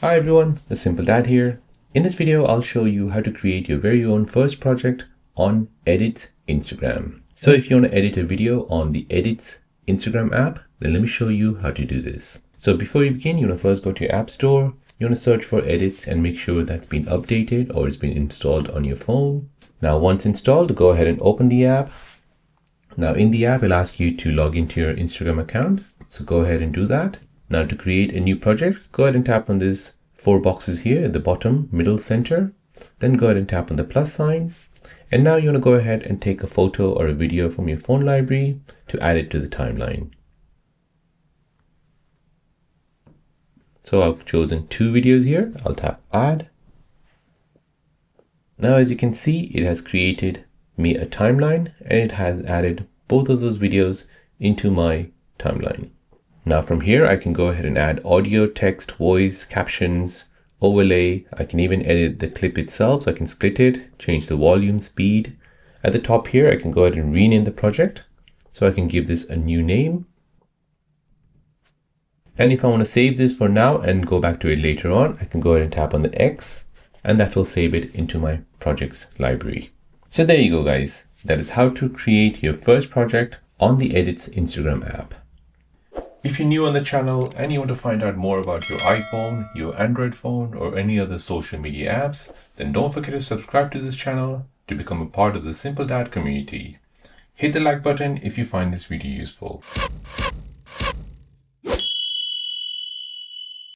Hi everyone, The Simple Dad here. In this video, I'll show you how to create your very own first project on Edits Instagram. So if you want to edit a video on the Edits Instagram app, then let me show you how to do this. So before you begin, you want to first go to your app store. You want to search for Edits and make sure that's been updated or it's been installed on your phone. Now, once installed, go ahead and open the app. Now in the app, it'll ask you to log into your Instagram account. So go ahead and do that. Now to create a new project, go ahead and tap on these 4 boxes here at the bottom, middle center. Then go ahead and tap on the plus sign. And now you want to go ahead and take a photo or a video from your phone library to add it to the timeline. So I've chosen 2 videos here. I'll tap add. Now as you can see, it has created me a timeline and it has added both of those videos into my timeline. Now from here, I can go ahead and add audio, text, voice, captions, overlay. I can even edit the clip itself. So I can split it, change the volume, speed. At the top here, I can go ahead and rename the project. So I can give this a new name. And if I want to save this for now and go back to it later on, I can go ahead and tap on the X and that will save it into my projects library. So there you go, guys. That is how to create your first project on the Edits Instagram app. If you're new on the channel and you want to find out more about your iPhone, your Android phone, or any other social media apps, then don't forget to subscribe to this channel to become a part of the Simple Dad community. Hit the like button if you find this video useful.